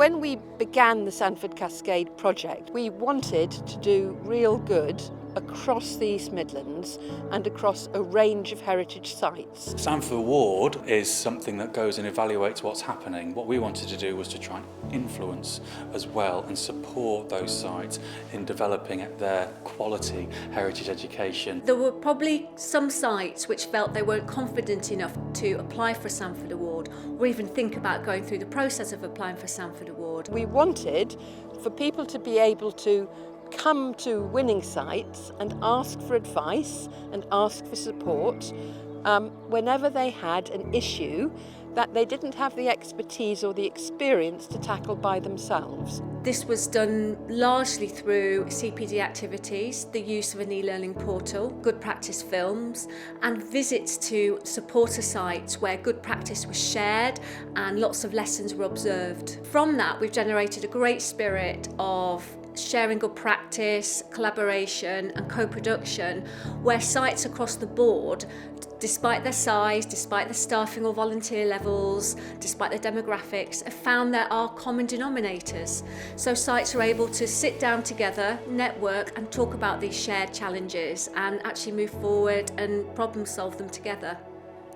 When we began the Sandford Cascade project, we wanted to do real good across the East Midlands and across a range of heritage sites. Sandford Award is something that goes and evaluates what's happening. What we wanted to do was to try and influence as well and support those sites in developing their quality heritage education. There were probably some sites which felt they weren't confident enough to apply for a Sandford Award or even think about going through the process of applying for a Sandford Award. We wanted for people to be able to come to winning sites and ask for advice and ask for support whenever they had an issue that they didn't have the expertise or the experience to tackle by themselves. This was done largely through CPD activities, the use of an e-learning portal, good practice films, and visits to supporter sites where good practice was shared and lots of lessons were observed. From that, we've generated a great spirit of sharing good practice, collaboration and co-production where sites across the board, despite their size, despite their staffing or volunteer levels, despite their demographics, have found there are common denominators. So sites are able to sit down together, network and talk about these shared challenges and actually move forward and problem solve them together.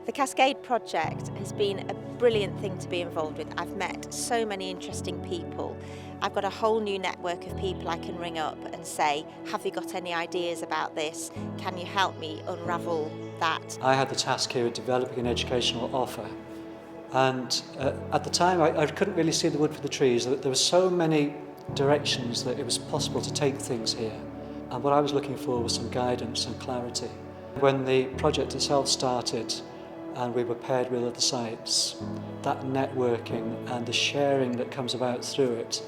The Cascade project has been a brilliant thing to be involved with. I've met so many interesting people. I've got a whole new network of people I can ring up and say, have you got any ideas about this? Can you help me unravel that? I had the task here of developing an educational offer, and at the time I couldn't really see the wood for the trees. There were so many directions that it was possible to take things here, and what I was looking for was some guidance and clarity. When the project itself started and we were paired with other sites, that networking and the sharing that comes about through it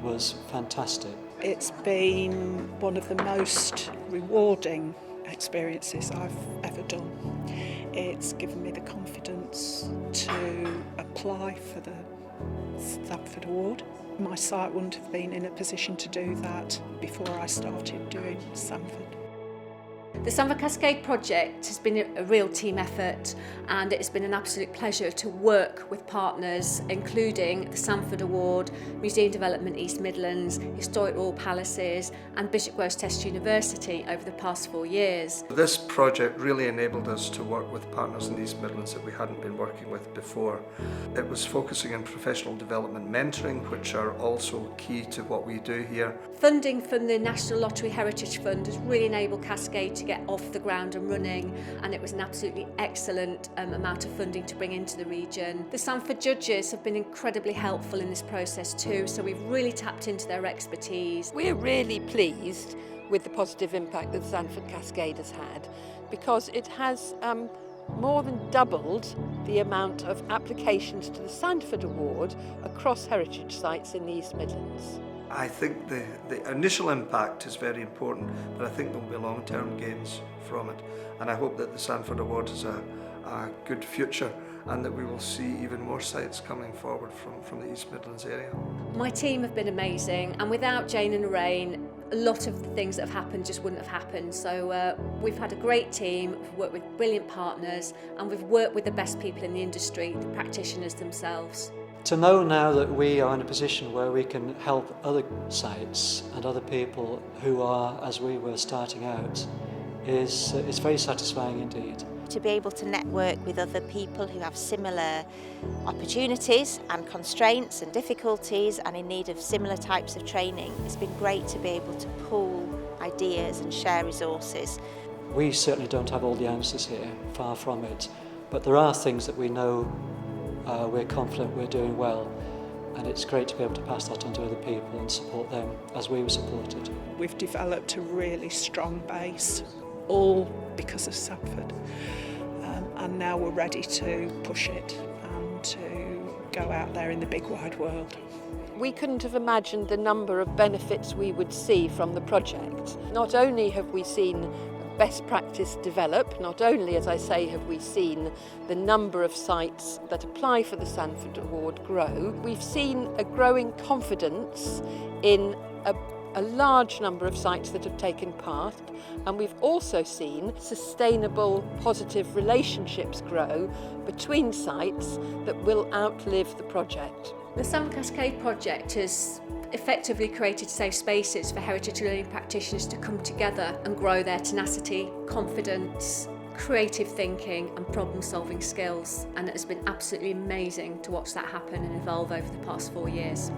was fantastic. It's been one of the most rewarding experiences I've ever done. It's given me the confidence to apply for the Sandford Award. My site wouldn't have been in a position to do that before I started doing Sandford. The Sandford Cascade project has been a real team effort, and it's been an absolute pleasure to work with partners including the Sandford Award, Museum Development East Midlands, Historic Royal Palaces and Bishop Grosseteste University over the past 4 years. This project really enabled us to work with partners in the East Midlands that we hadn't been working with before. It was focusing on professional development mentoring, which are also key to what we do here. Funding from the National Lottery Heritage Fund has really enabled Cascade to get off the ground and running, and it was an absolutely excellent amount of funding to bring into the region. The Sandford judges have been incredibly helpful in this process too, so we've really tapped into their expertise. We're really pleased with the positive impact that the Sandford Cascade has had, because it has more than doubled the amount of applications to the Sandford Award across heritage sites in the East Midlands. I think the initial impact is very important, but I think there will be long-term gains from it. And I hope that the Sandford Award is a good future and that we will see even more sites coming forward from the East Midlands area. My team have been amazing, and without Jane and Lorraine, a lot of the things that have happened just wouldn't have happened. So we've had a great team, we've worked with brilliant partners, and we've worked with the best people in the industry, the practitioners themselves. To know now that we are in a position where we can help other sites and other people who are, as we were starting out, is very satisfying indeed. To be able to network with other people who have similar opportunities and constraints and difficulties and in need of similar types of training, it's been great to be able to pool ideas and share resources. We certainly don't have all the answers here, far from it, but there are things that we know we're confident we're doing well, and it's great to be able to pass that on to other people and support them as we were supported. We've developed a really strong base, all because of Sandford, and now we're ready to push it and to go out there in the big wide world. We couldn't have imagined the number of benefits we would see from the project. Not only have we seen best practice develop, not only, as I say, have we seen the number of sites that apply for the Sandford Award grow, we've seen a growing confidence in a a large number of sites that have taken part, and we've also seen sustainable, positive relationships grow between sites that will outlive the project. The Sandford Cascade project has effectively created safe spaces for heritage learning practitioners to come together and grow their tenacity, confidence, creative thinking and problem-solving skills, and it has been absolutely amazing to watch that happen and evolve over the past 4 years.